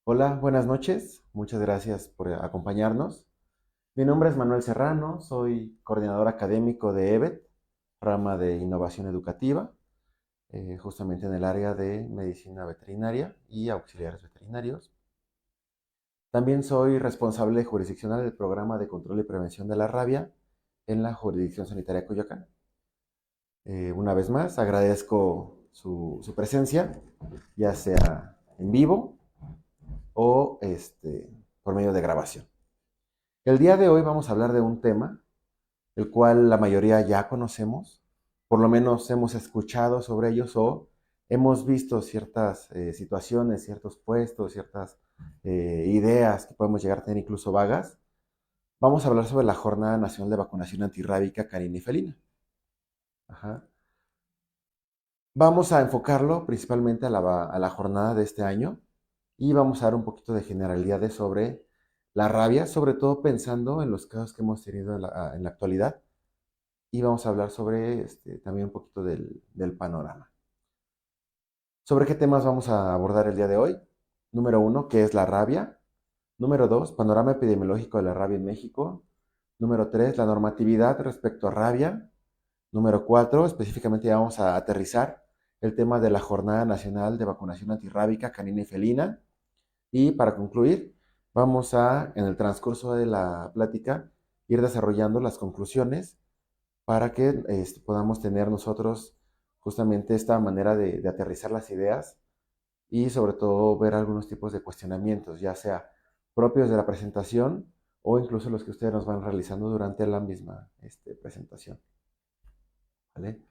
Hola, buenas noches. Muchas gracias por acompañarnos. Mi nombre es Manuel Serrano, soy coordinador académico de EBET, rama de innovación educativa, justamente en el área de medicina veterinaria y auxiliares veterinarios. También soy responsable jurisdiccional del programa de control y prevención de la rabia en la jurisdicción sanitaria Coyoacán. Una vez más, agradezco su presencia, ya sea en vivo o por medio de grabación. El día de hoy vamos a hablar de un tema el cual la mayoría ya conocemos, por lo menos hemos escuchado sobre ellos o hemos visto ciertas situaciones, ciertos puestos, ciertas ideas que podemos llegar a tener incluso vagas. Vamos a hablar sobre la Jornada Nacional de Vacunación Antirrábica Canina y Felina. Ajá. Vamos a enfocarlo principalmente a la jornada de este año y vamos a dar un poquito de generalidades sobre la rabia, sobre todo pensando en los casos que hemos tenido en la actualidad y vamos a hablar sobre también un poquito del panorama. ¿Sobre qué temas vamos a abordar el día de hoy? Número uno, ¿qué es la rabia? Número dos, panorama epidemiológico de la rabia en México. Número tres, la normatividad respecto a rabia. Número cuatro, específicamente ya vamos a aterrizar el tema de la Jornada Nacional de Vacunación Antirrábica Canina y Felina. Y para concluir, vamos a, en el transcurso de la plática, ir desarrollando las conclusiones para que podamos tener nosotros justamente esta manera de aterrizar las ideas y sobre todo ver algunos tipos de cuestionamientos, ya sea propios de la presentación o incluso los que ustedes nos van realizando durante la misma presentación. ¿Vale?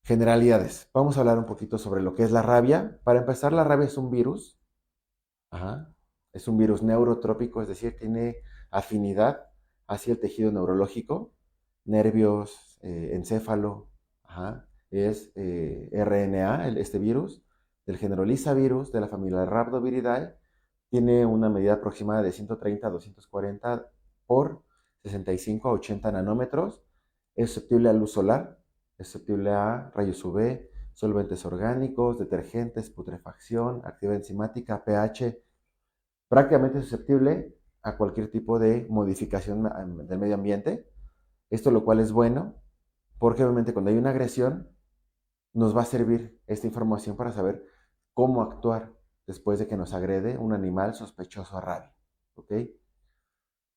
Generalidades. Vamos a hablar un poquito sobre lo que es la rabia. Para empezar, la rabia es un virus. Ajá. Es un virus neurotrópico, es decir, tiene afinidad hacia el tejido neurológico, nervios, encéfalo. Ajá. Es RNA, este virus, del género Lyssavirus, de la familia Rhabdoviridae. Tiene una medida aproximada de 130 a 240 por 65 a 80 nanómetros. Es susceptible a luz solar, es susceptible a rayos UV, solventes orgánicos, detergentes, putrefacción, actividad enzimática, pH, prácticamente susceptible a cualquier tipo de modificación del medio ambiente. Esto lo cual es bueno, porque obviamente cuando hay una agresión, nos va a servir esta información para saber cómo actuar después de que nos agrede un animal sospechoso a rabia. ¿Ok?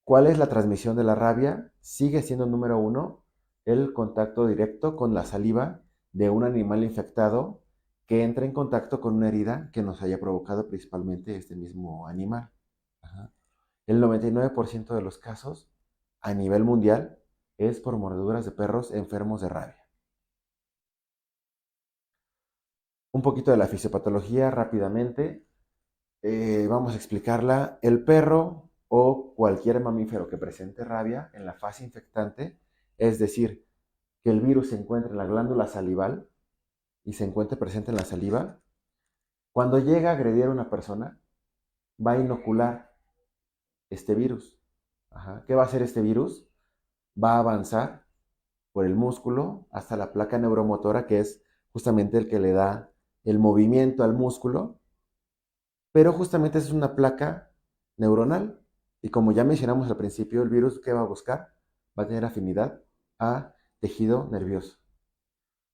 ¿Cuál es la transmisión de la rabia? Sigue siendo número uno el contacto directo con la saliva de un animal infectado que entra en contacto con una herida que nos haya provocado principalmente este mismo animal. Ajá. El 99% de los casos a nivel mundial es por mordeduras de perros enfermos de rabia. Un poquito de la fisiopatología rápidamente. Vamos a explicarla. El perro o cualquier mamífero que presente rabia en la fase infectante, es decir, que el virus se encuentre en la glándula salival y se encuentre presente en la saliva, cuando llega a agredir a una persona, va a inocular este virus. Ajá. ¿Qué va a hacer este virus? Va a avanzar por el músculo hasta la placa neuromotora, que es justamente el que le da el movimiento al músculo, pero justamente es una placa neuronal. Y como ya mencionamos al principio, el virus que va a buscar va a tener afinidad a tejido nervioso.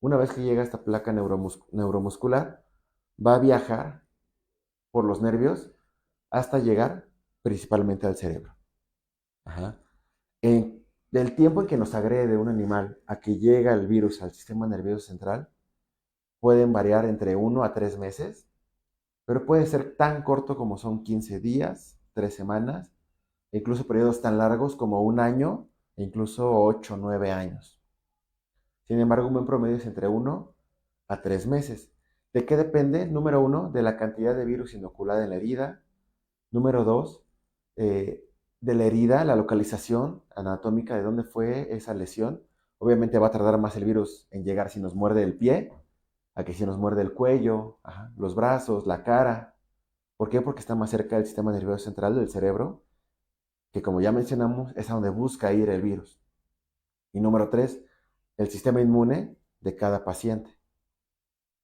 Una vez que llega a esta placa neuromuscular, va a viajar por los nervios hasta llegar principalmente al cerebro. Ajá. Del tiempo en que nos agrede un animal a que llega el virus al sistema nervioso central, pueden variar entre 1 a 3 meses, pero puede ser tan corto como son 15 días, 3 semanas, e incluso periodos tan largos como un año, e incluso 8 o 9 años. Sin embargo, un buen promedio es entre 1 a 3 meses. ¿De qué depende? Número uno, de la cantidad de virus inoculada en la herida. Número dos, eh, de la herida, la localización anatómica de dónde fue esa lesión. Obviamente va a tardar más el virus en llegar si nos muerde el pie, a que si nos muerde el cuello, ajá, los brazos, la cara. ¿Por qué? Porque está más cerca del sistema nervioso central del cerebro, que como ya mencionamos, es a donde busca ir el virus. Y número tres, el sistema inmune de cada paciente.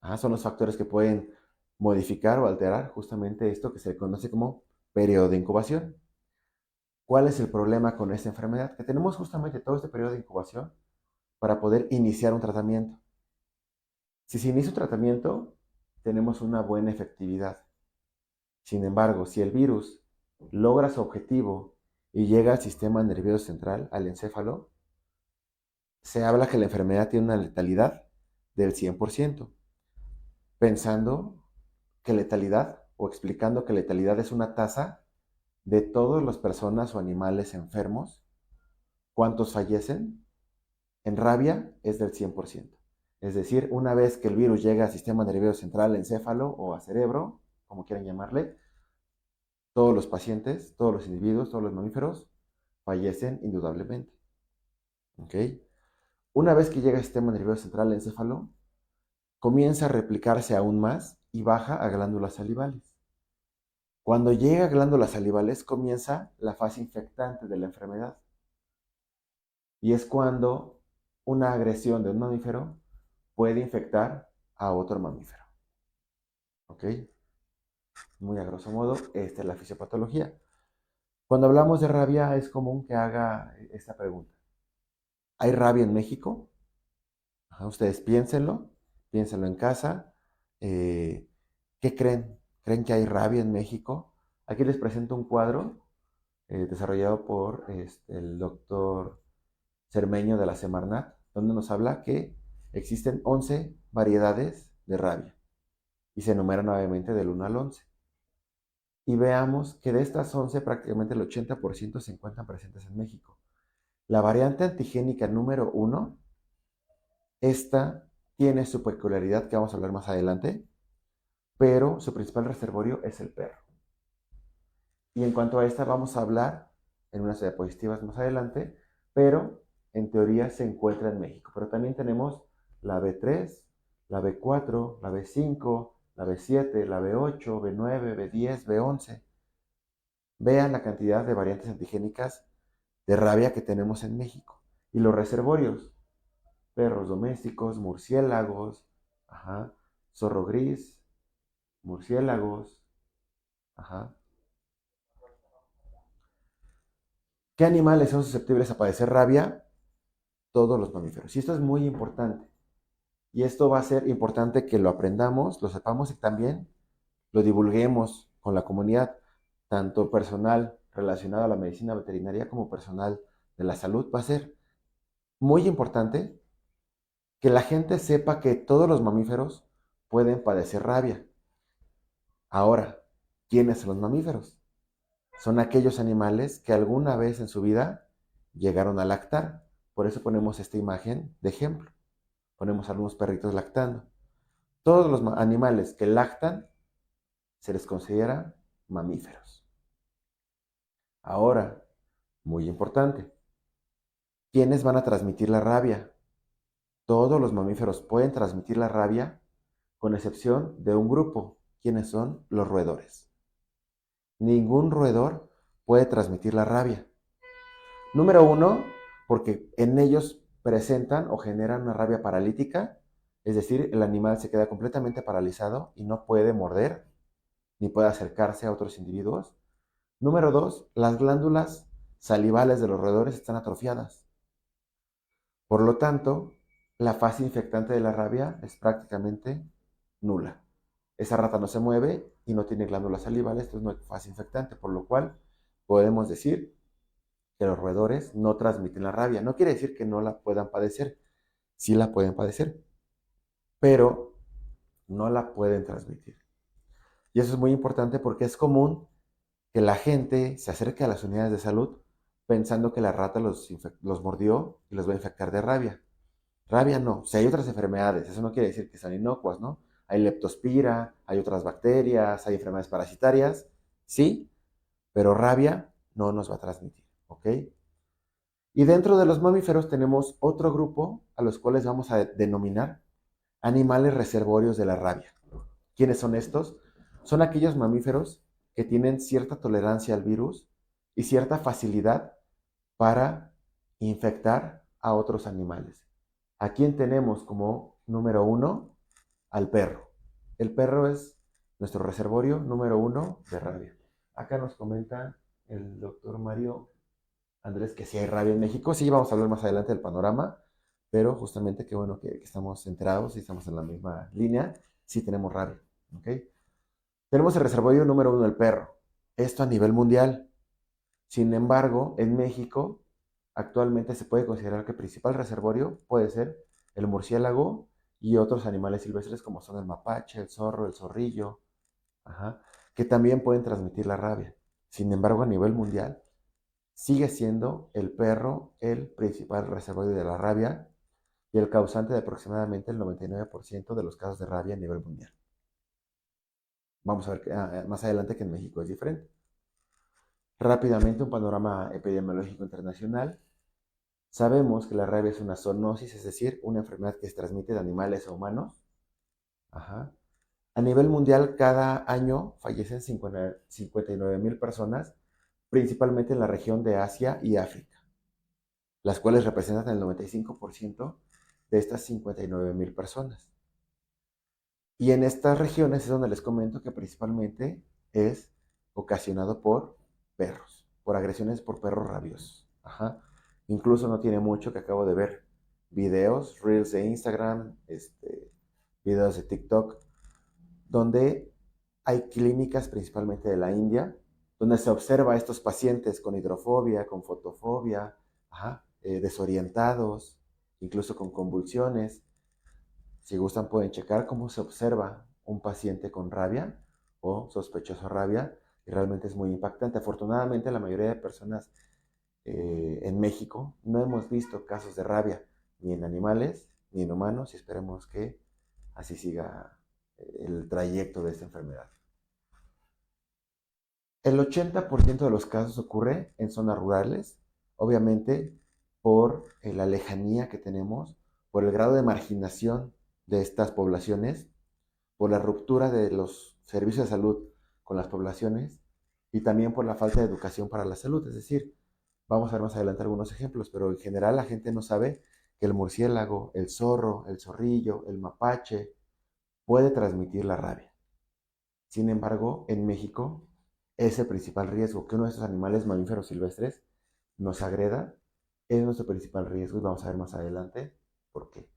Ajá, son los factores que pueden modificar o alterar justamente esto que se conoce como periodo de incubación. ¿Cuál es el problema con esta enfermedad? Que tenemos justamente todo este periodo de incubación para poder iniciar un tratamiento. Si se inicia un tratamiento, tenemos una buena efectividad. Sin embargo, si el virus logra su objetivo y llega al sistema nervioso central, al encéfalo, se habla que la enfermedad tiene una letalidad del 100%, pensando que letalidad o explicando que letalidad es una tasa de todas las personas o animales enfermos, cuántos fallecen. En rabia es del 100%. Es decir, una vez que el virus llega al sistema nervioso central, encéfalo o a cerebro, como quieran llamarle, todos los pacientes, todos los individuos, todos los mamíferos fallecen indudablemente. ¿Ok? Una vez que llega al sistema nervioso central, encéfalo, comienza a replicarse aún más y baja a glándulas salivales. Cuando llega a glándulas salivales, comienza la fase infectante de la enfermedad. Y es cuando una agresión de un mamífero puede infectar a otro mamífero. ¿Ok? Muy a grosso modo, esta es la fisiopatología. Cuando hablamos de rabia, es común que haga esta pregunta. ¿Hay rabia en México? Ajá, ustedes piénsenlo en casa. Eh, ¿Qué creen? ¿Creen que hay rabia en México? Aquí les presento un cuadro desarrollado por el doctor Cermeño de la Semarnat, donde nos habla que existen 11 variedades de rabia y se enumeran nuevamente del 1 al 11. Y veamos que de estas 11 prácticamente el 80% se encuentran presentes en México. La variante antigénica número 1, esta tiene su peculiaridad que vamos a hablar más adelante, pero su principal reservorio es el perro. Y en cuanto a esta vamos a hablar en unas diapositivas más adelante, pero en teoría se encuentra en México. Pero también tenemos la B3, la B4, la B5, la B7, la B8, B9, B10, B11. Vean la cantidad de variantes antigénicas de rabia que tenemos en México. Y los reservorios, perros domésticos, murciélagos, ajá, zorro gris, murciélagos, ajá. ¿Qué animales son susceptibles a padecer rabia? Todos los mamíferos. Y esto es muy importante. Y esto va a ser importante que lo aprendamos, lo sepamos y también lo divulguemos con la comunidad, tanto personal relacionado a la medicina veterinaria como personal de la salud. Va a ser muy importante que la gente sepa que todos los mamíferos pueden padecer rabia. Ahora, ¿quiénes son los mamíferos? Son aquellos animales que alguna vez en su vida llegaron a lactar. Por eso ponemos esta imagen de ejemplo. Ponemos algunos perritos lactando. Todos los animales que lactan se les considera mamíferos. Ahora, muy importante, ¿quiénes van a transmitir la rabia? Todos los mamíferos pueden transmitir la rabia, con excepción de un grupo. ¿Quiénes son? Los roedores. Ningún roedor puede transmitir la rabia. Número uno, porque en ellos presentan o generan una rabia paralítica, es decir, el animal se queda completamente paralizado y no puede morder ni puede acercarse a otros individuos. Número dos, las glándulas salivales de los roedores están atrofiadas. Por lo tanto, la fase infectante de la rabia es prácticamente nula. Esa rata no se mueve y no tiene glándulas salivales, entonces no hay fase infectante, por lo cual podemos decir que los roedores no transmiten la rabia. No quiere decir que no la puedan padecer, sí la pueden padecer, pero no la pueden transmitir. Y eso es muy importante porque es común que la gente se acerque a las unidades de salud pensando que la rata los mordió y los va a infectar de rabia. Rabia no, si hay otras enfermedades, eso no quiere decir que sean inocuas, ¿no? Hay leptospira, hay otras bacterias, hay enfermedades parasitarias, sí, pero rabia no nos va a transmitir, ¿ok? Y dentro de los mamíferos tenemos otro grupo a los cuales vamos a denominar animales reservorios de la rabia. ¿Quiénes son estos? Son aquellos mamíferos que tienen cierta tolerancia al virus y cierta facilidad para infectar a otros animales. ¿A quién tenemos como número uno? Al perro. El perro es nuestro reservorio número uno de rabia. Acá nos comenta el doctor Mario Andrés que sí hay rabia en México. Sí, vamos a hablar más adelante del panorama, pero justamente qué bueno que estamos enterados y estamos en la misma línea. Sí tenemos rabia, ¿ok? Tenemos el reservorio número uno, el perro. Esto a nivel mundial. Sin embargo, en México actualmente se puede considerar que el principal reservorio puede ser el murciélago y otros animales silvestres como son el mapache, el zorro, el zorrillo, ajá, que también pueden transmitir la rabia. Sin embargo, a nivel mundial sigue siendo el perro el principal reservorio de la rabia y el causante de aproximadamente el 99% de los casos de rabia a nivel mundial. Vamos a ver más adelante que en México es diferente. Rápidamente, un panorama epidemiológico internacional. Sabemos que la rabia es una zoonosis, es decir, una enfermedad que se transmite de animales a humanos. Ajá. A nivel mundial, cada año fallecen 59,000 personas, principalmente en la región de Asia y África, las cuales representan el 95% de estas 59,000 personas. Y en estas regiones es donde les comento que principalmente es ocasionado por perros, por agresiones por perros rabiosos. Ajá. Incluso no tiene mucho que acabo de ver videos, reels de Instagram, videos de TikTok, donde hay clínicas principalmente de la India, donde se observa a estos pacientes con hidrofobia, con fotofobia, ajá, desorientados, incluso con convulsiones. Si gustan pueden checar cómo se observa un paciente con rabia o sospechoso rabia y realmente es muy impactante. Afortunadamente la mayoría de personas en México no hemos visto casos de rabia ni en animales ni en humanos y esperemos que así siga el trayecto de esta enfermedad. El 80% de los casos ocurre en zonas rurales, obviamente por la lejanía que tenemos, por el grado de marginación de estas poblaciones, por la ruptura de los servicios de salud con las poblaciones y también por la falta de educación para la salud. Es decir, vamos a ver más adelante algunos ejemplos, pero en general la gente no sabe que el murciélago, el zorro, el zorrillo, el mapache puede transmitir la rabia. Sin embargo, en México es el principal riesgo que uno de estos animales mamíferos silvestres nos agreda, es nuestro principal riesgo y vamos a ver más adelante por qué.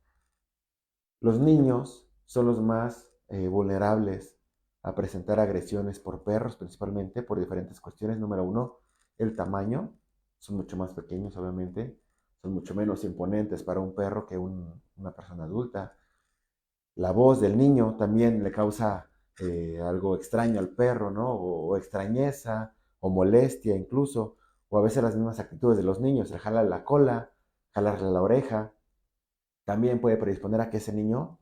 Los niños son los más vulnerables a presentar agresiones por perros, principalmente por diferentes cuestiones. Número uno, el tamaño. Son mucho más pequeños, obviamente. Son mucho menos imponentes para un perro que una persona adulta. La voz del niño también le causa algo extraño al perro, ¿no? O extrañeza, o molestia incluso, o a veces las mismas actitudes de los niños, el jalarle la cola, jalarle la oreja, también puede predisponer a que ese niño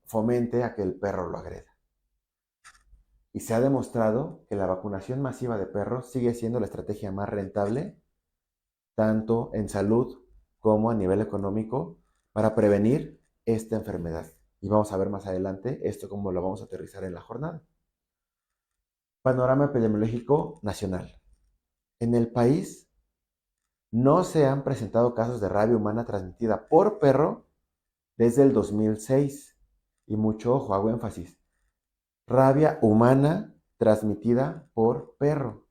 fomente a que el perro lo agreda. Y se ha demostrado que la vacunación masiva de perros sigue siendo la estrategia más rentable, tanto en salud como a nivel económico, para prevenir esta enfermedad. Y vamos a ver más adelante esto cómo lo vamos a aterrizar en la jornada. Panorama epidemiológico nacional. En el país no se han presentado casos de rabia humana transmitida por perro desde el 2006. Y mucho ojo, hago énfasis. Rabia humana transmitida por perro.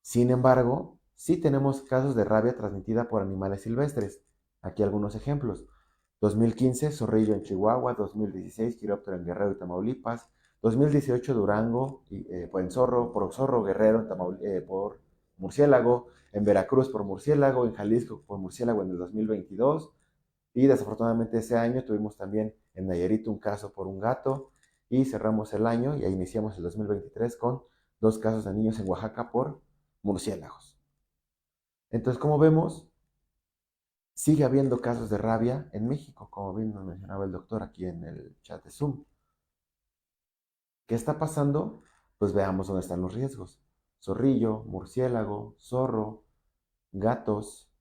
Sin embargo, sí tenemos casos de rabia transmitida por animales silvestres. Aquí algunos ejemplos. 2015, zorrillo en Chihuahua. 2016, quiróptero en Guerrero y Tamaulipas. 2018, Durango, por zorro, Guerrero por murciélago. En Veracruz por murciélago. En Jalisco por murciélago en el 2022. Y desafortunadamente ese año tuvimos también en Nayarit un caso por un gato. Y cerramos el año y iniciamos el 2023 con 2 casos de niños en Oaxaca por murciélagos. Entonces, como vemos, sigue habiendo casos de rabia en México, como bien nos mencionaba el doctor aquí en el chat de Zoom. ¿Qué está pasando? Pues veamos dónde están los riesgos. Zorrillo, murciélago, zorro, gatos.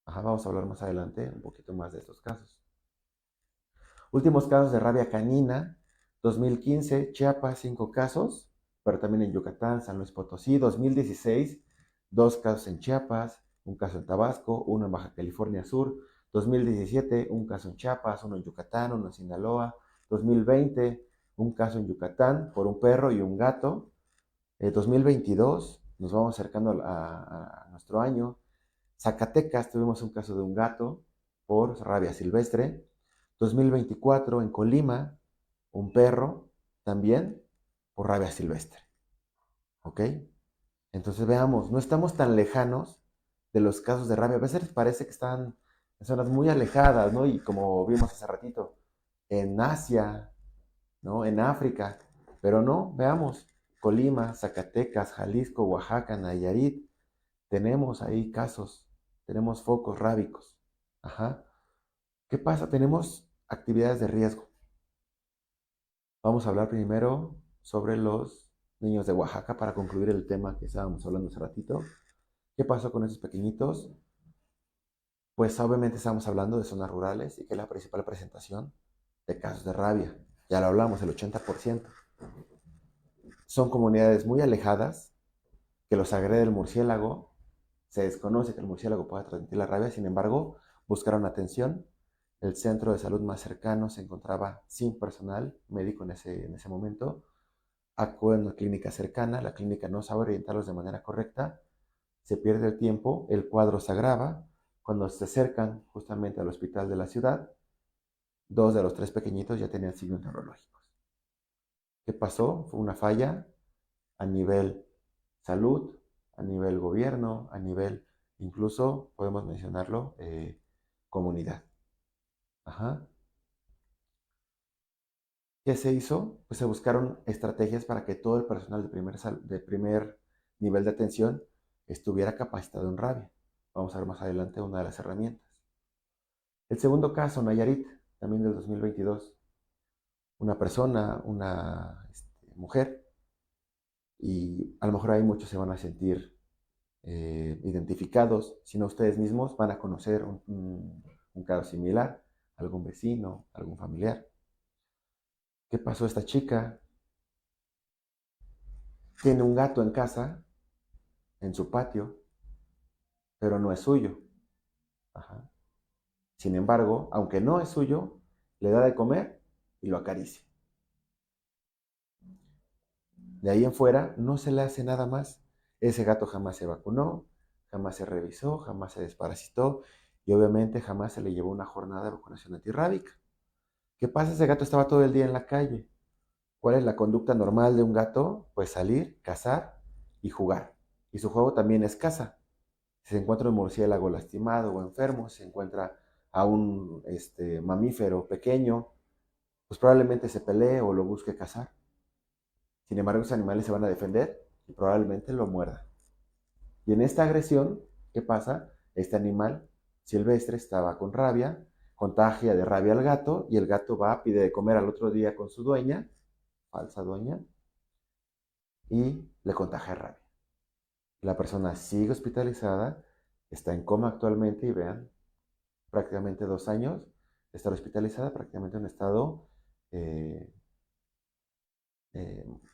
Ajá, vamos a hablar más adelante un poquito más de estos casos. Últimos casos de rabia canina. 2015, Chiapas, 5 casos, pero también en Yucatán, San Luis Potosí. 2016, 2 casos en Chiapas, un caso en Tabasco, uno en Baja California Sur. 2017, un caso en Chiapas, uno en Yucatán, uno en Sinaloa. 2020, un caso en Yucatán por un perro y un gato. 2022, nos vamos acercando a nuestro año. Zacatecas, tuvimos un caso de un gato por rabia silvestre. 2024, en Colima, un perro también por rabia silvestre. ¿Ok? Entonces veamos, no estamos tan lejanos de los casos de rabia. A veces parece que están en zonas muy alejadas, ¿no? Y como vimos hace ratito, en Asia, ¿no? En África. Pero no, veamos, Colima, Zacatecas, Jalisco, Oaxaca, Nayarit, tenemos ahí casos, tenemos focos rábicos. Ajá. ¿Qué pasa? Tenemos actividades de riesgo. Vamos a hablar primero sobre los niños de Oaxaca para concluir el tema que estábamos hablando hace ratito. ¿Qué pasó con esos pequeñitos? Pues obviamente estamos hablando de zonas rurales y que es la principal presentación de casos de rabia. Ya lo hablamos, el 80%. Son comunidades muy alejadas que los agrede el murciélago. Se desconoce que el murciélago pueda transmitir la rabia, sin embargo, buscaron atención. El centro de salud más cercano se encontraba sin personal médico en ese momento. Acuden a una clínica cercana, la clínica no sabe orientarlos de manera correcta, se pierde el tiempo, el cuadro se agrava. Cuando se acercan justamente al hospital de la ciudad, 2 de los 3 pequeñitos ya tenían signos neurológicos. ¿Qué pasó? Fue una falla a nivel salud, a nivel gobierno, a nivel, incluso podemos mencionarlo, comunidad. Ajá. ¿Qué se hizo? Pues se buscaron estrategias para que todo el personal de primer nivel de atención estuviera capacitado en rabia. Vamos a ver más adelante una de las herramientas. El segundo caso, Nayarit, también del 2022. Una persona, una mujer, y a lo mejor ahí muchos se van a sentir identificados, si no ustedes mismos van a conocer un caso similar, algún vecino, algún familiar. ¿Qué pasó? Esta chica tiene un gato en casa, en su patio, pero no es suyo. Ajá. Sin embargo, aunque no es suyo, le da de comer y lo acaricia. De ahí en fuera no se le hace nada más. Ese gato jamás se vacunó, jamás se revisó, jamás se desparasitó y obviamente jamás se le llevó una jornada de vacunación antirrábica. ¿Qué pasa? Ese gato estaba todo el día en la calle. ¿Cuál es la conducta normal de un gato? Pues salir, cazar y jugar. Y su juego también es caza. Si se encuentra un murciélago lastimado o enfermo, si se encuentra a un mamífero pequeño, pues probablemente se pelee o lo busque cazar. Sin embargo, los animales se van a defender y probablemente lo muerdan. Y en esta agresión, ¿qué pasa? Este animal silvestre estaba con rabia, contagia de rabia al gato y el gato va, pide de comer al otro día con su dueña, falsa dueña, y le contagia rabia. La persona sigue hospitalizada, está en coma actualmente y vean, prácticamente 2 años de estar hospitalizada, prácticamente en un estado eh,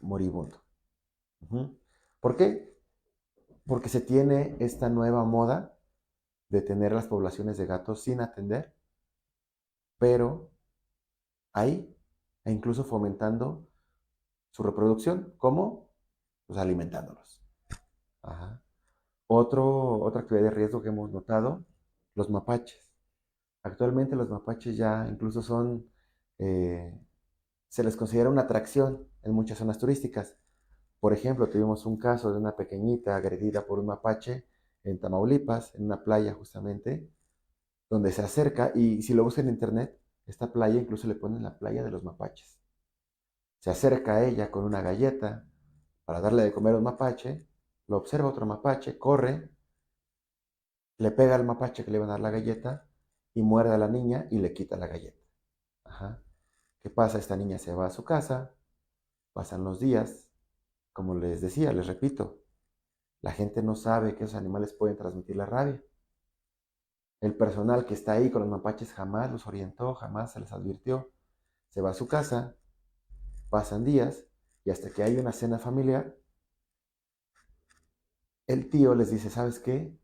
moribundo. Uh-huh. ¿Por qué? Porque se tiene esta nueva moda de tener las poblaciones de gatos sin atender, pero ahí, e incluso fomentando su reproducción, ¿cómo? Pues alimentándolos. Ajá. Otra actividad de riesgo que hemos notado, los mapaches. Actualmente los mapaches ya incluso eh, se les considera una atracción en muchas zonas turísticas. Por ejemplo, tuvimos un caso de una pequeñita agredida por un mapache en Tamaulipas, en una playa justamente, donde se acerca y si lo buscan en internet, esta playa incluso le ponen la playa de los mapaches. Se acerca a ella con una galleta para darle de comer a un mapache, lo observa otro mapache, corre, le pega al mapache que le iba a dar la galleta y muerde a la niña y le quita la galleta. Ajá. ¿Qué pasa? Esta niña se va a su casa, pasan los días, como les decía, les repito, la gente no sabe que esos animales pueden transmitir la rabia. El personal que está ahí con los mapaches jamás los orientó, jamás se les advirtió. Se va a su casa, pasan días y hasta que hay una cena familiar, el tío les dice, ¿sabes qué?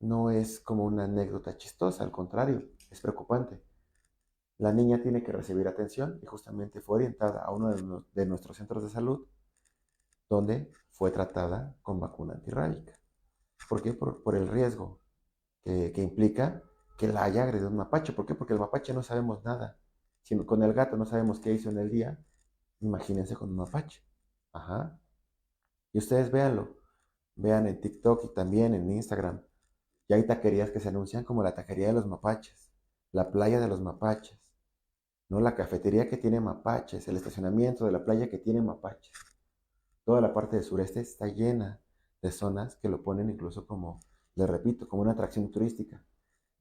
No es como una anécdota chistosa, al contrario, es preocupante. La niña tiene que recibir atención y justamente fue orientada a uno de nuestros centros de salud donde fue tratada con vacuna antirrábica. ¿Por qué? Por el riesgo que implica que la haya agredido un mapache. ¿Por qué? Porque el mapache no sabemos nada. Si con el gato no sabemos qué hizo en el día, imagínense con un mapache. Ajá. Y ustedes véanlo. Vean en TikTok y también en Instagram. Ya hay taquerías que se anuncian como la taquería de los mapaches, la playa de los mapaches, ¿no? La cafetería que tiene mapaches, el estacionamiento de la playa que tiene mapaches. Toda la parte del sureste está llena de zonas que lo ponen incluso como, les repito, como una atracción turística,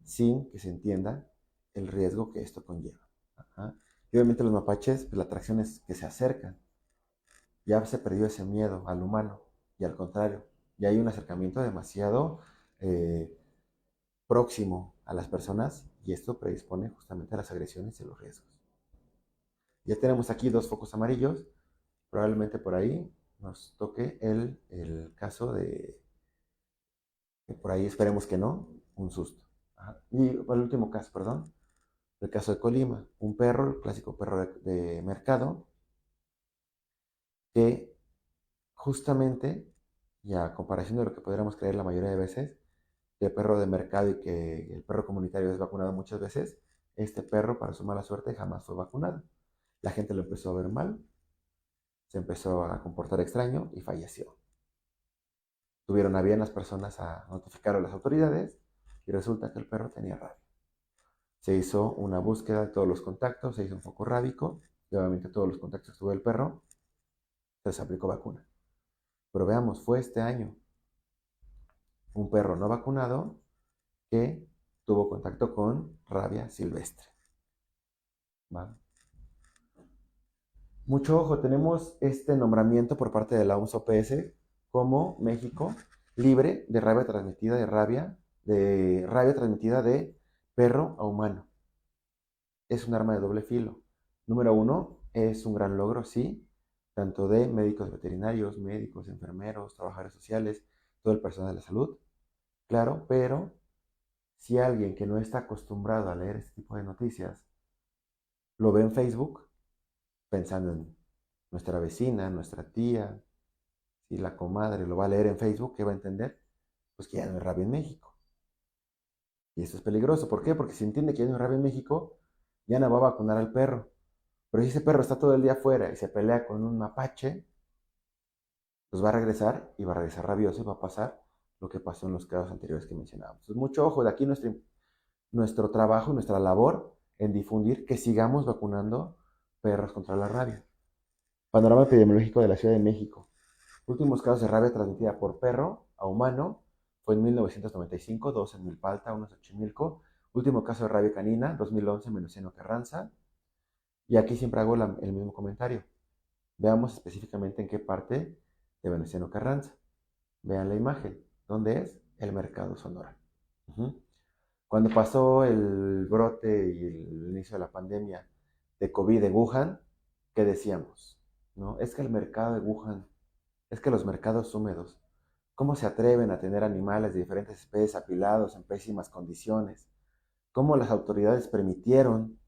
sin que se entienda el riesgo que esto conlleva. Ajá. Y obviamente los mapaches, pues la atracción es que se acercan. Ya se perdió ese miedo al humano y al contrario, ya hay un acercamiento demasiado eh, próximo a las personas y esto predispone justamente a las agresiones y los riesgos. Ya tenemos aquí dos focos amarillos, probablemente por ahí nos toque el caso de, que por ahí esperemos que no, un susto. Ajá. Y el último caso, perdón, el caso de Colima, un perro, el clásico perro de mercado, que justamente, y a comparación de lo que podríamos creer la mayoría de veces, que el perro de mercado y que el perro comunitario es vacunado muchas veces, este perro, para su mala suerte, jamás fue vacunado. La gente lo empezó a ver mal, se empezó a comportar extraño y falleció. Tuvieron a bien las personas a notificar a las autoridades y resulta que el perro tenía rabia. Se hizo una búsqueda de todos los contactos, se hizo un foco rábico y obviamente todos los contactos que tuvo el perro, se les aplicó vacuna. Pero veamos, fue este año un perro no vacunado que tuvo contacto con rabia silvestre. ¿Va? Mucho ojo, tenemos este nombramiento por parte de la OMS-OPS como México libre de rabia transmitida de rabia transmitida de perro a humano. Es un arma de doble filo. Número uno, es un gran logro, sí, tanto de médicos veterinarios, médicos, enfermeros, trabajadores sociales, todo el personal de la salud, claro, pero si alguien que no está acostumbrado a leer este tipo de noticias lo ve en Facebook, pensando en nuestra vecina, nuestra tía, si la comadre lo va a leer en Facebook, ¿qué va a entender? Pues que ya no hay rabia en México. Y esto es peligroso. ¿Por qué? Porque si entiende que ya no hay rabia en México, ya no va a vacunar al perro. Pero si ese perro está todo el día afuera y se pelea con un mapache, pues va a regresar y va a regresar rabioso y va a pasar lo que pasó en los casos anteriores que mencionábamos. Entonces, mucho ojo, de aquí nuestro trabajo, nuestra labor en difundir que sigamos vacunando perros contra la rabia. Panorama epidemiológico de la Ciudad de México. Últimos casos de rabia transmitida por perro a humano fue en 1995, dos en Milpalta, uno en Xochimilco. Último caso de rabia canina, 2011 en Venustiano Carranza. Y aquí siempre hago el mismo comentario. Veamos específicamente en qué parte de Venustiano Carranza. Vean la imagen. ¿Dónde es? El Mercado Sonora. Uh-huh. Cuando pasó el brote y el inicio de la pandemia de COVID en Wuhan, ¿qué decíamos? ¿No? Es que el mercado de Wuhan, es que los mercados húmedos, ¿cómo se atreven a tener animales de diferentes especies apilados en pésimas condiciones? ¿Cómo las autoridades permitieron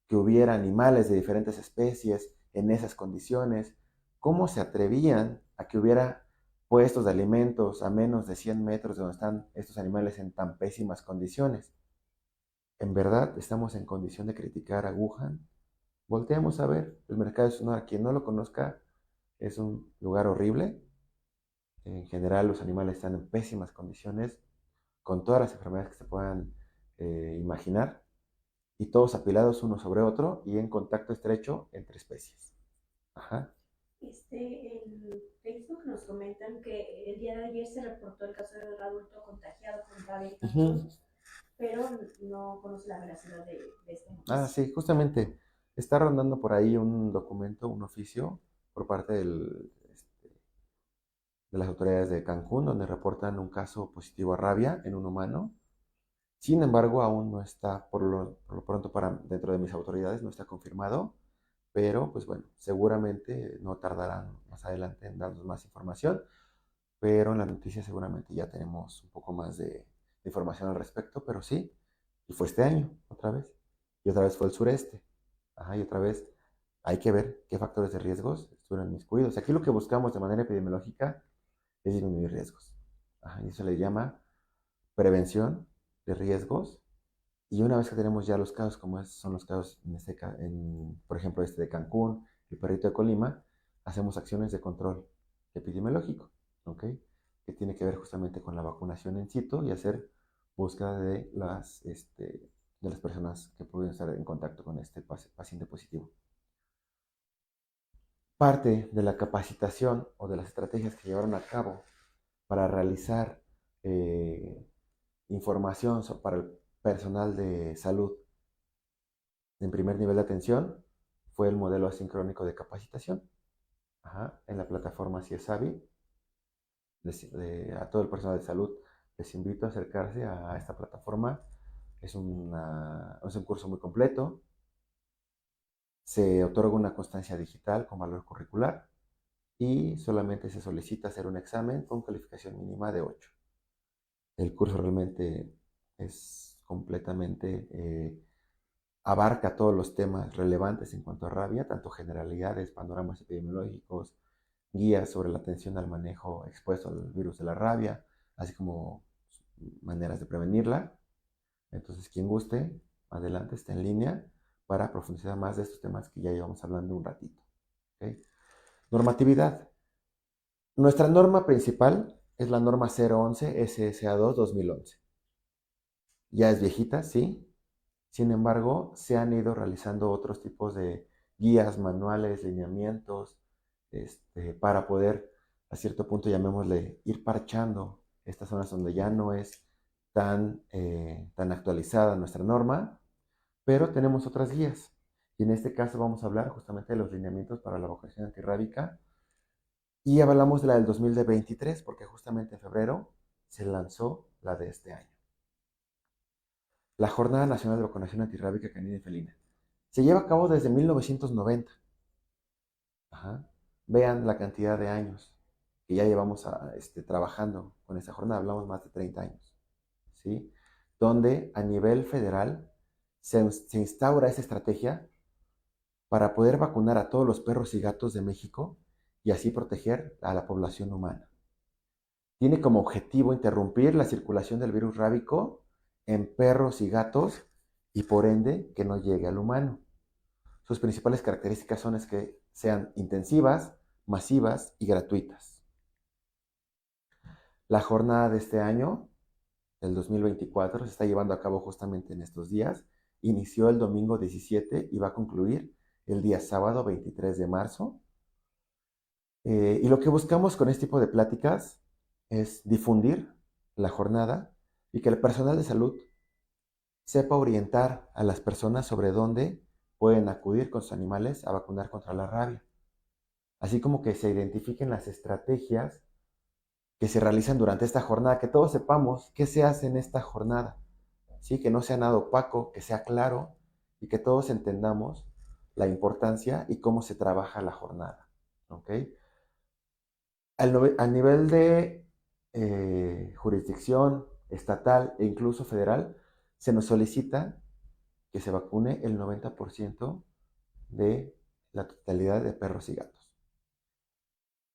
que hubiera animales de diferentes especies en esas condiciones? ¿Cómo se atrevían a que hubiera puestos de alimentos a menos de 100 metros de donde están estos animales en tan pésimas condiciones? ¿En verdad estamos en condición de criticar a Wuhan? Volteemos a ver, el mercado de Sonora, quien no lo conozca, es un lugar horrible. En general los animales están en pésimas condiciones, con todas las enfermedades que se puedan imaginar, y todos apilados uno sobre otro y en contacto estrecho entre especies. Ajá. En Facebook nos comentan que el día de ayer se reportó el caso de un adulto contagiado con rabia en Cancún, pero no conoce la veracidad de esta Ah, noticia. sí, justamente está rondando por ahí un documento, un oficio por parte de las autoridades de Cancún, donde reportan un caso positivo a rabia en un humano. Sin embargo, aún no está, por lo pronto para dentro de mis autoridades, no está confirmado, pero pues bueno, seguramente no tardarán más adelante en darnos más información, pero en la noticia seguramente ya tenemos un poco más de información al respecto, pero sí, y fue este año, otra vez. y otra vez fue el sureste. Ajá, y otra vez hay que ver qué factores de riesgos estuvieron inmiscuidos. Aquí lo que buscamos de manera epidemiológica es disminuir riesgos. Ajá, y eso le llama prevención de riesgos. Y una vez que tenemos ya los casos, como son los casos, por ejemplo, este de Cancún, el perrito de Colima, hacemos acciones de control epidemiológico, ¿ok? Que tiene que ver justamente con la vacunación in situ y hacer búsqueda de las personas que pueden estar en contacto con este paciente positivo. Parte de la capacitación o de las estrategias que llevaron a cabo para realizar información para el personal de salud en primer nivel de atención fue el modelo asincrónico de capacitación. Ajá, en la plataforma CIESAVI, a todo el personal de salud les invito a acercarse a esta plataforma. Es un curso muy completo. Se otorga una constancia digital con valor curricular y solamente se solicita hacer un examen con calificación mínima de 8. El curso realmente es completamente, abarca todos los temas relevantes en cuanto a rabia, tanto generalidades, panoramas epidemiológicos, guías sobre la atención al manejo expuesto al virus de la rabia, así como maneras de prevenirla. Entonces, quien guste, adelante, está en línea para profundizar más de estos temas que ya llevamos hablando un ratito. ¿Okay? Normatividad. Nuestra norma principal es la norma 011 SSA2 2011. Ya es viejita, sí. Sin embargo, se han ido realizando otros tipos de guías, manuales, lineamientos, para poder, a cierto punto, llamémosle, ir parchando estas zonas donde ya no es tan actualizada nuestra norma, pero tenemos otras guías. Y en este caso vamos a hablar justamente de los lineamientos para la vacunación antirrábica. Y hablamos de la del 2023, porque justamente en febrero se lanzó la de este año. La Jornada Nacional de Vacunación Antirrábica Canina y Felina. Se lleva a cabo desde 1990. Ajá. Vean la cantidad de años que ya llevamos trabajando con esta jornada. Hablamos más de 30 años. ¿Sí? Donde a nivel federal se instaura esa estrategia para poder vacunar a todos los perros y gatos de México y así proteger a la población humana. Tiene como objetivo interrumpir la circulación del virus rábico en perros y gatos y por ende que no llegue al humano. Sus principales características son que sean intensivas, masivas y gratuitas. La jornada de este año, del 2024, se está llevando a cabo justamente en estos días. Inició el domingo 17 y va a concluir el día sábado 23 de marzo. Y lo que buscamos con este tipo de pláticas es difundir la jornada y que el personal de salud sepa orientar a las personas sobre dónde pueden acudir con sus animales a vacunar contra la rabia. Así como que se identifiquen las estrategias que se realizan durante esta jornada, que todos sepamos qué se hace en esta jornada, ¿sí? Que no sea nada opaco, que sea claro y que todos entendamos la importancia y cómo se trabaja la jornada. ¿Ok? Al nivel de jurisdicción estatal e incluso federal, se nos solicita que se vacune el 90% de la totalidad de perros y gatos.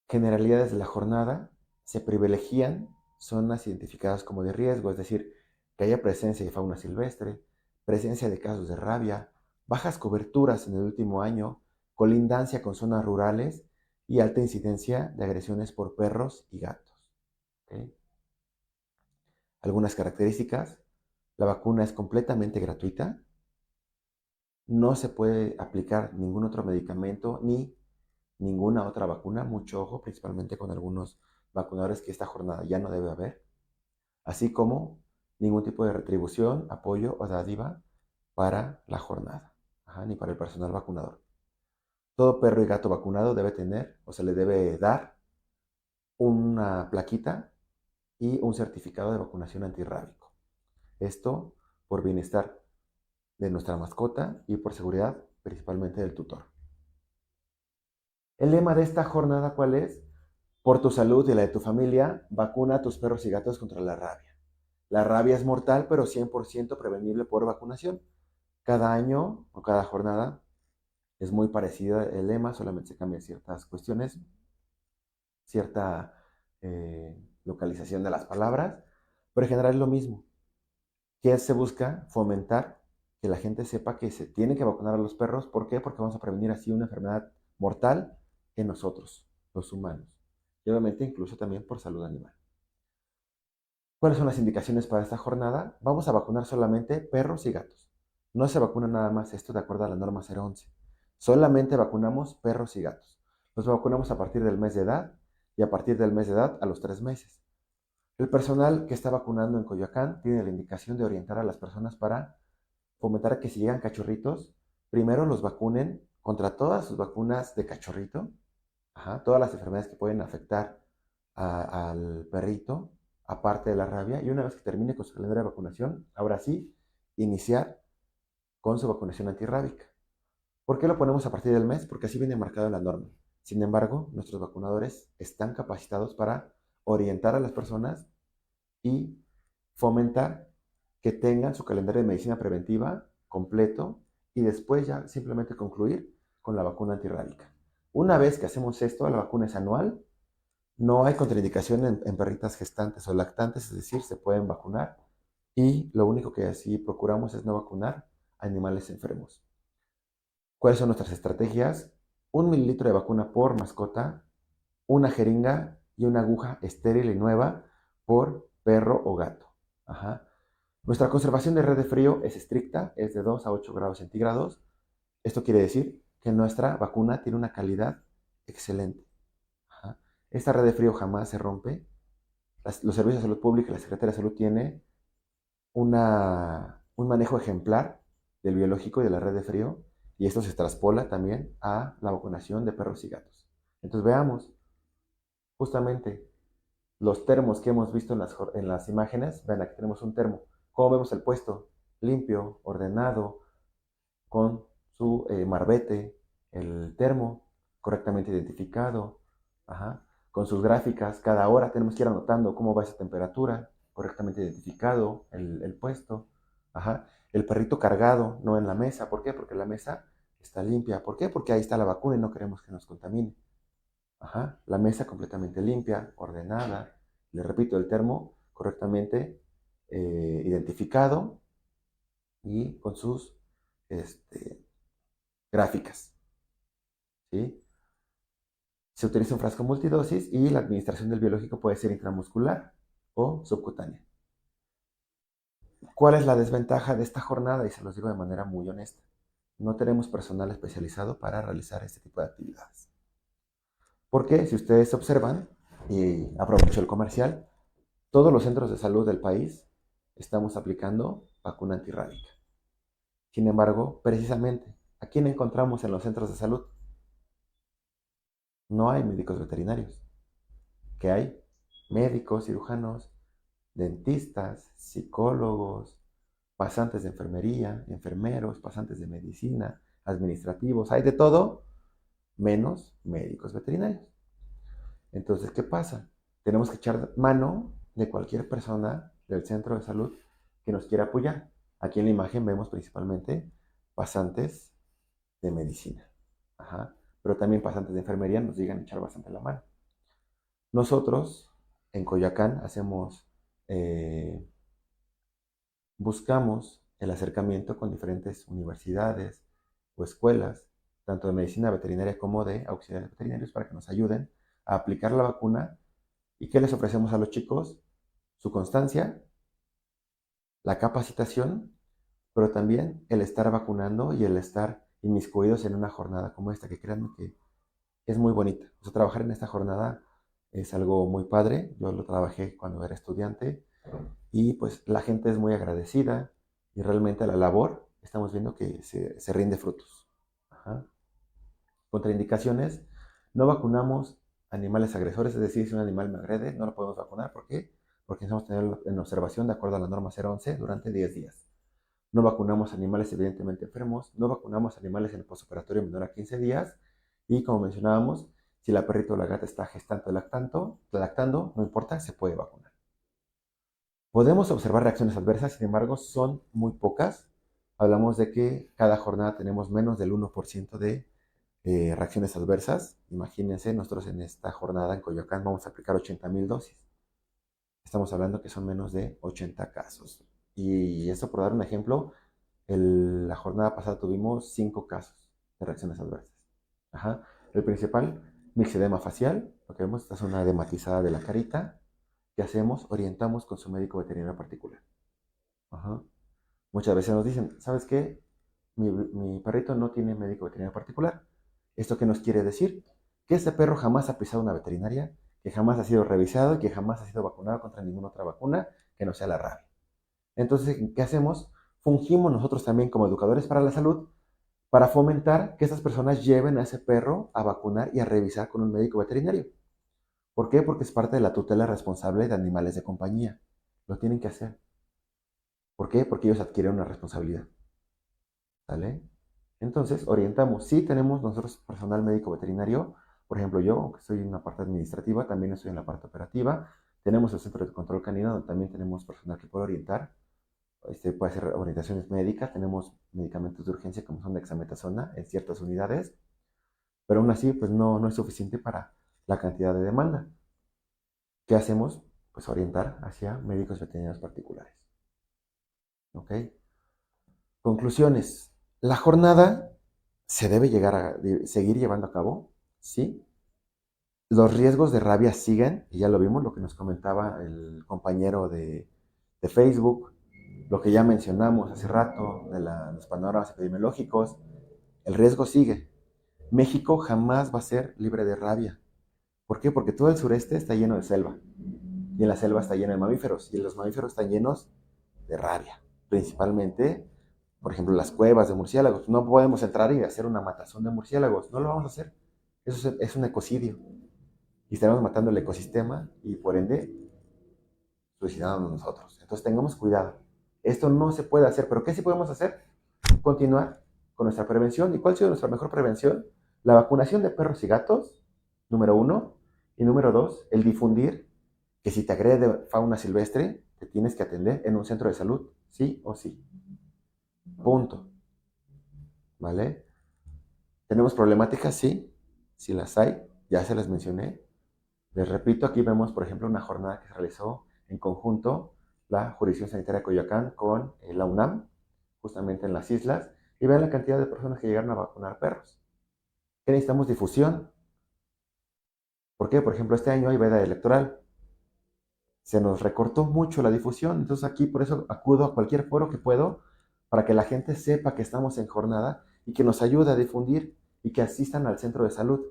Generalidades de la jornada: se privilegian zonas identificadas como de riesgo, es decir, que haya presencia de fauna silvestre, presencia de casos de rabia, bajas coberturas en el último año, colindancia con zonas rurales y alta incidencia de agresiones por perros y gatos. ¿Okay? Algunas características: la vacuna es completamente gratuita, no se puede aplicar ningún otro medicamento ni ninguna otra vacuna, mucho ojo, principalmente con algunos vacunadores que esta jornada ya no debe haber, así como ningún tipo de retribución, apoyo o dádiva para la jornada, ni para el personal vacunador. Todo perro y gato vacunado debe tener o se le debe dar una plaquita y un certificado de vacunación antirrábico. Esto por bienestar de nuestra mascota y por seguridad principalmente del tutor. El lema de esta jornada, ¿cuál es? Por tu salud y la de tu familia, vacuna a tus perros y gatos contra la rabia. La rabia es mortal, pero 100% prevenible por vacunación. Cada año o cada jornada es muy parecida el lema, solamente se cambian ciertas cuestiones, cierta localización de las palabras, pero en general es lo mismo. ¿Qué se busca? Fomentar que la gente sepa que se tiene que vacunar a los perros. ¿Por qué? Porque vamos a prevenir así una enfermedad mortal en nosotros, los humanos. Y obviamente incluso también por salud animal. ¿Cuáles son las indicaciones para esta jornada? Vamos a vacunar solamente perros y gatos. No se vacuna nada más, esto de acuerdo a la norma 011. Solamente vacunamos perros y gatos. Los vacunamos a partir del mes de edad y a partir del mes de edad a los 3 meses. El personal que está vacunando en Coyoacán tiene la indicación de orientar a las personas para fomentar que si llegan cachorritos, primero los vacunen contra todas sus vacunas de cachorrito, todas las enfermedades que pueden afectar al perrito, aparte de la rabia, y una vez que termine con su calendario de vacunación, ahora sí, iniciar con su vacunación antirrábica. ¿Por qué lo ponemos a partir del mes? Porque así viene marcado en la norma. Sin embargo, nuestros vacunadores están capacitados para orientar a las personas y fomentar que tengan su calendario de medicina preventiva completo y después ya simplemente concluir con la vacuna antirrábica. Una vez que hacemos esto, la vacuna es anual, no hay contraindicación en perritas gestantes o lactantes, es decir, se pueden vacunar y lo único que así procuramos es no vacunar a animales enfermos. ¿Cuáles son nuestras estrategias? 1 mililitro de vacuna por mascota, una jeringa y una aguja estéril y nueva por perro o gato. Nuestra conservación de red de frío es estricta, es de 2 a 8 grados centígrados. Esto quiere decir que nuestra vacuna tiene una calidad excelente. Esta red de frío jamás se rompe. Los servicios de salud pública y la Secretaría de Salud tiene un manejo ejemplar del biológico y de la red de frío, y esto se traspola también a la vacunación de perros y gatos. Entonces veamos justamente los termos que hemos visto en las imágenes. Vean, aquí tenemos un termo. ¿Cómo vemos el puesto? Limpio, ordenado, con su marbete, el termo correctamente identificado, con sus gráficas. Cada hora tenemos que ir anotando cómo va esa temperatura, correctamente identificado, el puesto. El perrito cargado, no en la mesa. ¿Por qué? Porque la mesa está limpia. ¿Por qué? Porque ahí está la vacuna y no queremos que nos contamine. La mesa completamente limpia, ordenada. Le repito, el termo correctamente identificado y con sus gráficas. ¿Sí? Se utiliza un frasco multidosis y la administración del biológico puede ser intramuscular o subcutánea. ¿Cuál es la desventaja de esta jornada? Y se los digo de manera muy honesta. No tenemos personal especializado para realizar este tipo de actividades. Porque si ustedes observan, y aprovecho el comercial, todos los centros de salud del país estamos aplicando vacuna antirrábica. Sin embargo, precisamente, ¿a quién encontramos en los centros de salud? No hay médicos veterinarios. ¿Qué hay? Médicos, cirujanos, dentistas, psicólogos, pasantes de enfermería, enfermeros, pasantes de medicina, administrativos, hay de todo, menos médicos veterinarios. Entonces, ¿qué pasa? Tenemos que echar mano de cualquier persona del centro de salud que nos quiera apoyar. Aquí en la imagen vemos principalmente pasantes de medicina, pero también pasantes de enfermería nos llegan a echar bastante la mano. Nosotros en Coyoacán buscamos el acercamiento con diferentes universidades o escuelas, tanto de medicina veterinaria como de auxiliares veterinarios, para que nos ayuden a aplicar la vacuna. ¿Y qué les ofrecemos a los chicos? Su constancia, la capacitación, pero también el estar vacunando y el estar inmiscuidos en una jornada como esta, que créanme que es muy bonita. O sea, trabajar en esta jornada es algo muy padre. Yo lo trabajé cuando era estudiante y pues la gente es muy agradecida y realmente la labor estamos viendo que se rinde frutos. Contraindicaciones: no vacunamos animales agresores, es decir, si un animal me agrede, no lo podemos vacunar. ¿Por qué? Porque necesitamos tenerlo en observación de acuerdo a la norma 011 durante 10 días. No vacunamos animales evidentemente enfermos, no vacunamos animales en el postoperatorio menor a 15 días y, como mencionábamos, si la perrita o la gata está gestante o lactando, no importa, se puede vacunar. Podemos observar reacciones adversas, sin embargo, son muy pocas. hablamos de que cada jornada tenemos menos del 1% de reacciones adversas. Imagínense, nosotros en esta jornada en Coyoacán vamos a aplicar 80,000 dosis. Estamos hablando que son menos de 80 casos. Y eso, por dar un ejemplo, la jornada pasada tuvimos 5 casos de reacciones adversas. Ajá. El principal, mixedema facial, lo que vemos, esta es una edematizada de la carita. ¿Qué hacemos? Orientamos con su médico veterinario particular. Ajá. Muchas veces nos dicen, ¿sabes qué? Mi perrito no tiene médico veterinario particular. ¿Esto qué nos quiere decir? Que ese perro jamás ha pisado una veterinaria, que jamás ha sido revisado y que jamás ha sido vacunado contra ninguna otra vacuna que no sea la rabia. Entonces, ¿qué hacemos? Fungimos nosotros también como educadores para la salud para fomentar que esas personas lleven a ese perro a vacunar y a revisar con un médico veterinario. ¿Por qué? Porque es parte de la tutela responsable de animales de compañía. Lo tienen que hacer. ¿Por qué? Porque ellos adquieren una responsabilidad. ¿Sale? Entonces, orientamos. Sí tenemos nosotros personal médico veterinario. Por ejemplo, yo, aunque estoy en la parte administrativa, también estoy en la parte operativa. Tenemos el centro de control canino, donde también tenemos personal que puede orientar. Puede hacer orientaciones médicas. Tenemos medicamentos de urgencia como son dexametasona en ciertas unidades. Pero aún así, pues no es suficiente para la cantidad de demanda. ¿Qué hacemos? Pues orientar hacia médicos veterinarios particulares. ¿Ok? Conclusiones. La jornada se debe seguir llevando a cabo, ¿sí? Los riesgos de rabia siguen, y ya lo vimos, lo que nos comentaba el compañero de Facebook, lo que ya mencionamos hace rato de los panoramas epidemiológicos, el riesgo sigue. México jamás va a ser libre de rabia. ¿Por qué? Porque todo el sureste está lleno de selva, y en la selva está lleno de mamíferos, y los mamíferos están llenos de rabia, principalmente, por ejemplo, las cuevas de murciélagos. No podemos entrar y hacer una matazón de murciélagos, no lo vamos a hacer. Eso es un ecocidio. Y estaremos matando el ecosistema y por ende suicidándonos nosotros. Entonces tengamos cuidado. Esto no se puede hacer, pero ¿qué sí podemos hacer? Continuar con nuestra prevención. ¿Y cuál ha sido nuestra mejor prevención? La vacunación de perros y gatos, número 1. Y número 2, el difundir que si te agrede fauna silvestre, te tienes que atender en un centro de salud, sí o sí. Punto. ¿Vale? ¿Tenemos problemáticas? Sí, sí las hay, ya se las mencioné. Les repito, aquí vemos, por ejemplo, una jornada que se realizó en conjunto la Jurisdicción Sanitaria de Coyoacán con la UNAM, justamente en las islas, y vean la cantidad de personas que llegaron a vacunar perros. ¿Qué necesitamos? Difusión. ¿Por qué? Por ejemplo, este año hay veda electoral. Se nos recortó mucho la difusión, entonces aquí por eso acudo a cualquier foro que puedo para que la gente sepa que estamos en jornada y que nos ayude a difundir y que asistan al centro de salud.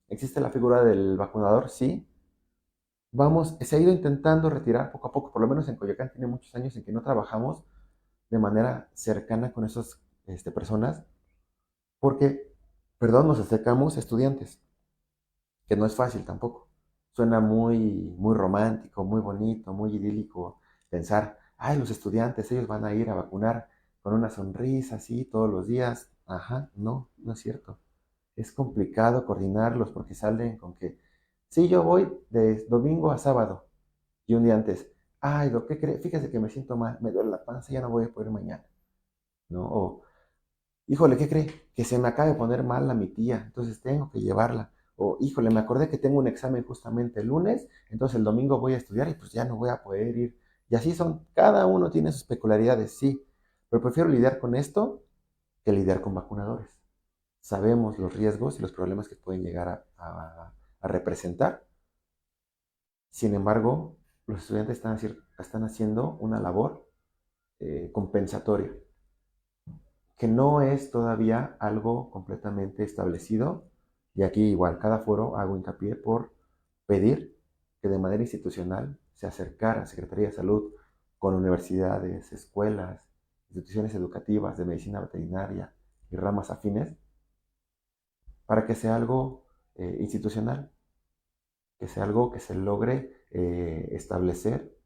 ¿Existe la figura del vacunador? Sí. Se ha ido intentando retirar poco a poco, por lo menos en Coyoacán tiene muchos años en que no trabajamos de manera cercana con esas personas, porque, perdón, nos acercamos a estudiantes, que no es fácil tampoco. Suena muy romántico, muy bonito, muy idílico pensar, ay, los estudiantes, ellos van a ir a vacunar con una sonrisa así todos los días. Ajá, no es cierto. Es complicado coordinarlos porque salen con que, sí, yo voy de domingo a sábado y un día antes, ay, ¿qué cree? Fíjese que me siento mal, me duele la panza, ya no voy a poder ir mañana, ¿no? O, híjole, ¿qué cree? Que se me acaba de poner mal a mi tía, entonces tengo que llevarla. O, híjole, me acordé que tengo un examen justamente el lunes, entonces el domingo voy a estudiar y pues ya no voy a poder ir. Y así son, cada uno tiene sus peculiaridades, sí, pero prefiero lidiar con esto que lidiar con vacunadores. Sabemos los riesgos y los problemas que pueden llegar a representar. Sin embargo, los estudiantes están haciendo una labor compensatoria, que no es todavía algo completamente establecido. Y aquí igual, cada foro hago hincapié por pedir que de manera institucional se acercara a Secretaría de Salud con universidades, escuelas, instituciones educativas de medicina veterinaria y ramas afines, para que sea algo institucional, que sea algo que se logre establecer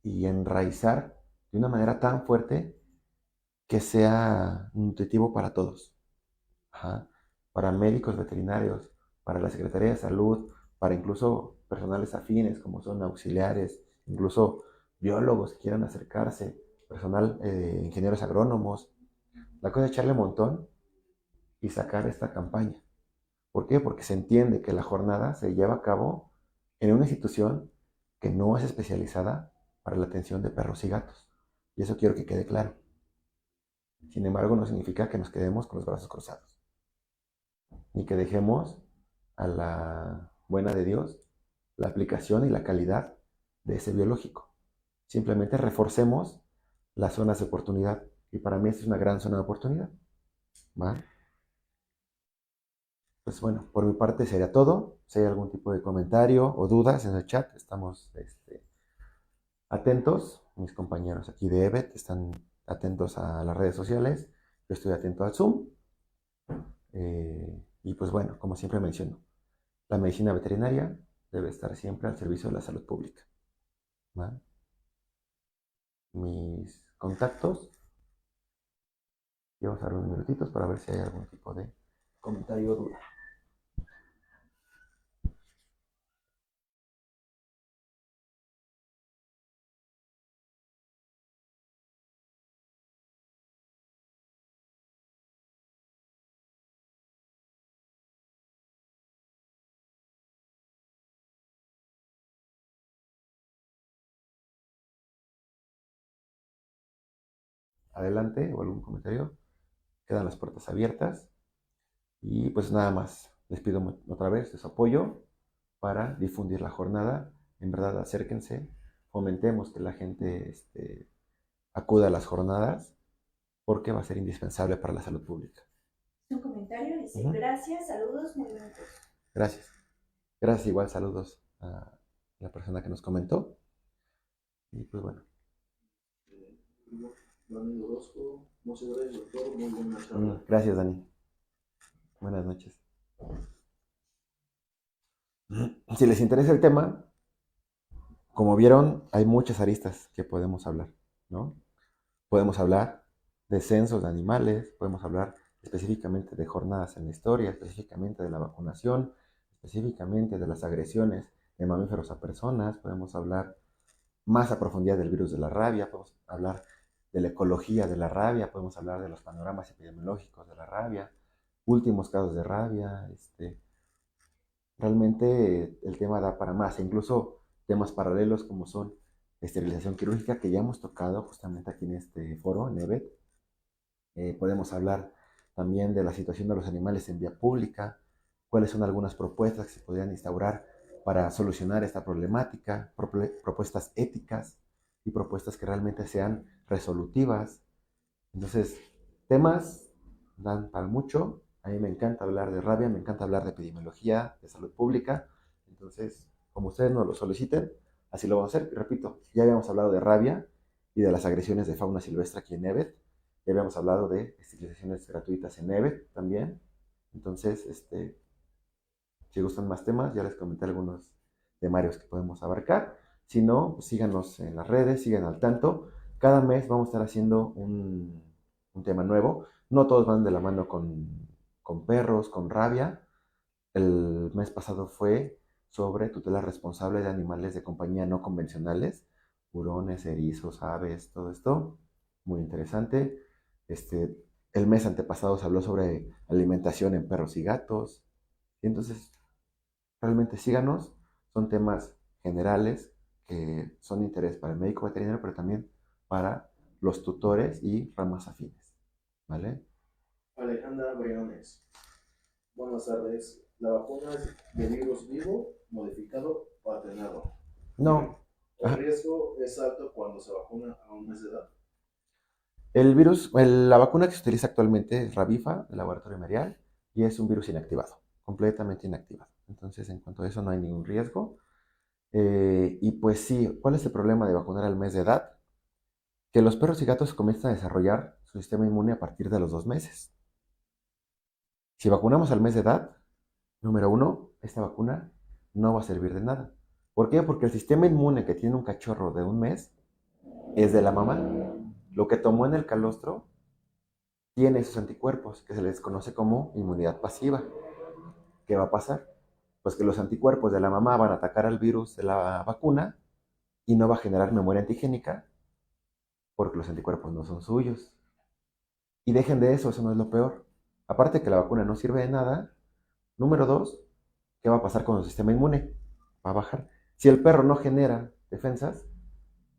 y enraizar de una manera tan fuerte que sea nutritivo para todos. Ajá. Para médicos veterinarios, para la Secretaría de Salud, para incluso personales afines como son auxiliares, incluso biólogos que quieran acercarse, personal, ingenieros agrónomos. La cosa es echarle un montón y sacar esta campaña. ¿Por qué? Porque se entiende que la jornada se lleva a cabo en una institución que no es especializada para la atención de perros y gatos. Y eso quiero que quede claro. Sin embargo, no significa que nos quedemos con los brazos cruzados, ni que dejemos a la buena de Dios la aplicación y la calidad de ese biológico. Simplemente reforcemos las zonas de oportunidad. Y para mí esta es una gran zona de oportunidad. ¿Va? Pues bueno, por mi parte sería todo. Si hay algún tipo de comentario o dudas en el chat, estamos atentos. Mis compañeros aquí de EBET están atentos a las redes sociales. Yo estoy atento al Zoom. Y pues bueno, como siempre menciono, la medicina veterinaria debe estar siempre al servicio de la salud pública. ¿Va? Mis contactos, y vamos a dar unos minutitos para ver si hay algún tipo de comentario o duda. Adelante o algún comentario. Quedan las puertas abiertas. Y pues nada más, les pido otra vez su apoyo para difundir la jornada. En verdad, acérquense, fomentemos que la gente acuda a las jornadas porque va a ser indispensable para la salud pública. Un comentario dice, gracias, saludos, muy buenos. Gracias. Gracias, igual saludos a la persona que nos comentó. Y pues bueno. Dani Orozco, muchas gracias, doctor, muy buena charla. Gracias, Dani. Buenas noches. Si les interesa el tema, como vieron, hay muchas aristas que podemos hablar, ¿no? Podemos hablar de censos de animales, podemos hablar específicamente de jornadas en la historia, específicamente de la vacunación, específicamente de las agresiones de mamíferos a personas, podemos hablar más a profundidad del virus de la rabia, podemos hablar de la ecología de la rabia, podemos hablar de los panoramas epidemiológicos de la rabia, últimos casos de rabia, realmente el tema da para más, e incluso temas paralelos como son esterilización quirúrgica, que ya hemos tocado justamente aquí en este foro, en EBET. Podemos hablar también de la situación de los animales en vía pública, cuáles son algunas propuestas que se podrían instaurar para solucionar esta problemática, propuestas éticas y propuestas que realmente sean resolutivas. Entonces, temas dan para mucho. A mí me encanta hablar de rabia, me encanta hablar de epidemiología, de salud pública. Entonces, como ustedes nos lo soliciten, así lo vamos a hacer. Y repito, ya habíamos hablado de rabia y de las agresiones de fauna silvestre aquí en EBET. Ya habíamos hablado de esterilizaciones gratuitas en EBET también. Entonces, si gustan más temas, ya les comenté algunos temarios que podemos abarcar. Si no, pues síganos en las redes, sigan al tanto. Cada mes vamos a estar haciendo un tema nuevo. No todos van de la mano con perros, con rabia. El mes pasado fue sobre tutela responsable de animales de compañía no convencionales, hurones, erizos, aves, todo esto. Muy interesante. El mes antepasado se habló sobre alimentación en perros y gatos. Y entonces, realmente síganos. Son temas generales que son de interés para el médico veterinario, pero también para los tutores y ramas afines. ¿Vale? Alejandra Briones, buenas tardes. ¿La vacuna es de virus vivo, modificado o atenuado? No. ¿El riesgo es alto cuando se vacuna a un mes de edad? El virus, la vacuna que se utiliza actualmente es Rabifa, del laboratorio Merial, y es un virus inactivado, completamente inactivado. Entonces, en cuanto a eso, no hay ningún riesgo. Y pues sí, ¿cuál es el problema de vacunar al mes de edad? Que los perros y gatos comienzan a desarrollar su sistema inmune a partir de los 2 meses. Si vacunamos al mes de edad, número 1, esta vacuna no va a servir de nada. ¿Por qué? Porque el sistema inmune que tiene un cachorro de 1 mes es de la mamá. Lo que tomó en el calostro tiene esos anticuerpos, que se les conoce como inmunidad pasiva. ¿Qué va a pasar? Pues que los anticuerpos de la mamá van a atacar al virus de la vacuna y no va a generar memoria antigénica porque los anticuerpos no son suyos. Y dejen de eso no es lo peor. Aparte que la vacuna no sirve de nada, número dos, ¿qué va a pasar con el sistema inmune? Va a bajar. Si el perro no genera defensas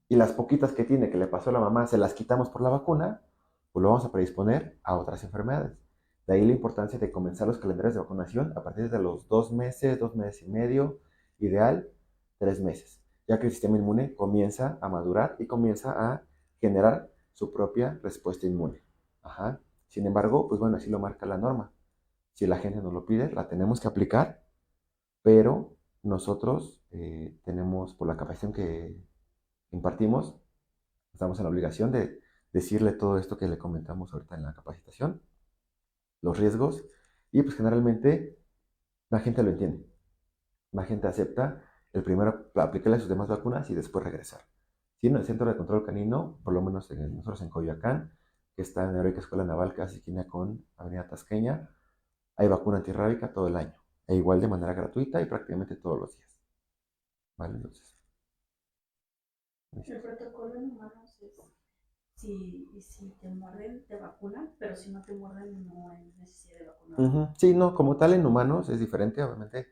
y las poquitas que tiene que le pasó a la mamá se las quitamos por la vacuna, pues lo vamos a predisponer a otras enfermedades. De ahí la importancia de comenzar los calendarios de vacunación a partir de los 2 meses, 2 meses y medio, ideal 3 meses, ya que el sistema inmune comienza a madurar y comienza a generar su propia respuesta inmune. Ajá. Sin embargo, pues bueno, así lo marca la norma. Si la gente nos lo pide, la tenemos que aplicar, pero nosotros tenemos, por la capacitación que impartimos, estamos en la obligación de decirle todo esto que le comentamos ahorita en la capacitación, los riesgos, y pues generalmente la gente lo entiende. La gente acepta el primero aplicarle sus demás vacunas y después regresar. Sí, en el Centro de Control Canino, por lo menos nosotros en Coyoacán, que está en la Heroica Escuela Naval, casi esquina con Avenida Tasqueña, hay vacuna antirrábica todo el año, e igual de manera gratuita y prácticamente todos los días. ¿Vale? Entonces, El protocolo en humanos es si te muerden, te vacunan, pero si no te muerden, no hay necesidad de vacunar. sí, no, como tal en humanos es diferente, obviamente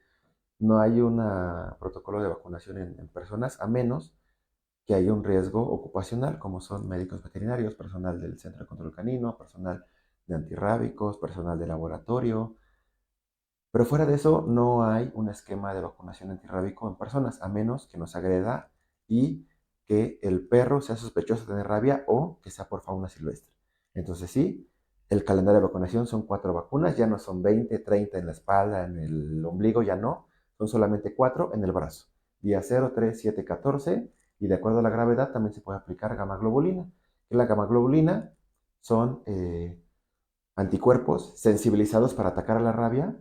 no hay un protocolo de vacunación en personas, a menos que haya un riesgo ocupacional, como son médicos veterinarios, personal del Centro de Control Canino, personal de antirrábicos, personal de laboratorio. Pero fuera de eso, no hay un esquema de vacunación antirrábico en personas, a menos que nos agreda y que el perro sea sospechoso de tener rabia o que sea por fauna silvestre. Entonces sí, el calendario de vacunación son 4 vacunas, ya no son 20, 30 en la espalda, en el ombligo, ya no, son solamente 4 en el brazo. Día 0, 3, 7, 14, y de acuerdo a la gravedad también se puede aplicar gamma globulina. Que la gamma globulina son anticuerpos sensibilizados para atacar a la rabia,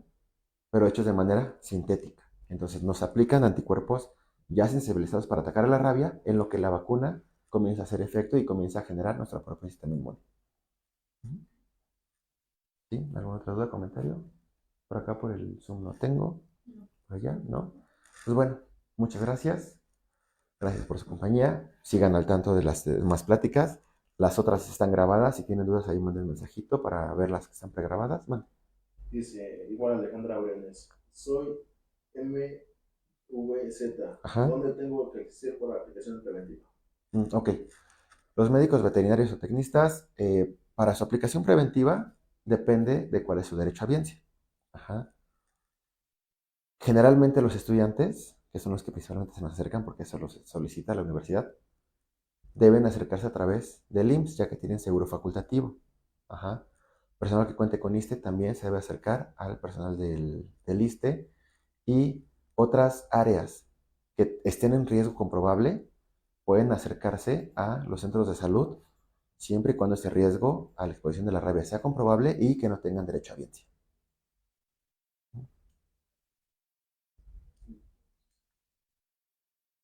pero hechos de manera sintética. Entonces nos aplican anticuerpos ya sensibilizados para atacar a la rabia, en lo que la vacuna comienza a hacer efecto y comienza a generar nuestro propio sistema inmune. ¿Sí? ¿Alguna otra duda, comentario? Por acá por el Zoom no tengo. Por allá, ¿no? Pues bueno, muchas gracias. Gracias por su compañía. Sigan al tanto de las demás pláticas. Las otras están grabadas. Si tienen dudas, ahí manden un mensajito para ver las que están pregrabadas. Bueno. Dice, igual Alejandra Briones, soy MVZ, Ajá. ¿dónde tengo que hacer por la aplicación preventiva? Ok. Los médicos veterinarios o tecnistas, para su aplicación preventiva, depende de cuál es su derecho a biencia. Ajá. Generalmente los estudiantes, que son los que principalmente se nos acercan porque eso los solicita la universidad, deben acercarse a través del IMSS, ya que tienen seguro facultativo. Ajá. Personal que cuente con ISSSTE también se debe acercar al personal del ISSSTE, y otras áreas que estén en riesgo comprobable pueden acercarse a los centros de salud siempre y cuando ese riesgo a la exposición de la rabia sea comprobable y que no tengan derecho a biencia.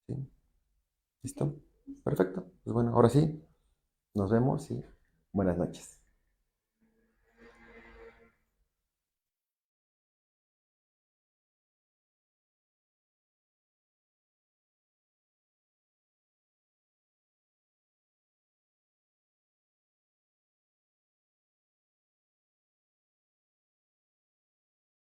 ¿Sí? ¿Listo? Perfecto. Pues bueno, ahora sí, nos vemos y buenas noches.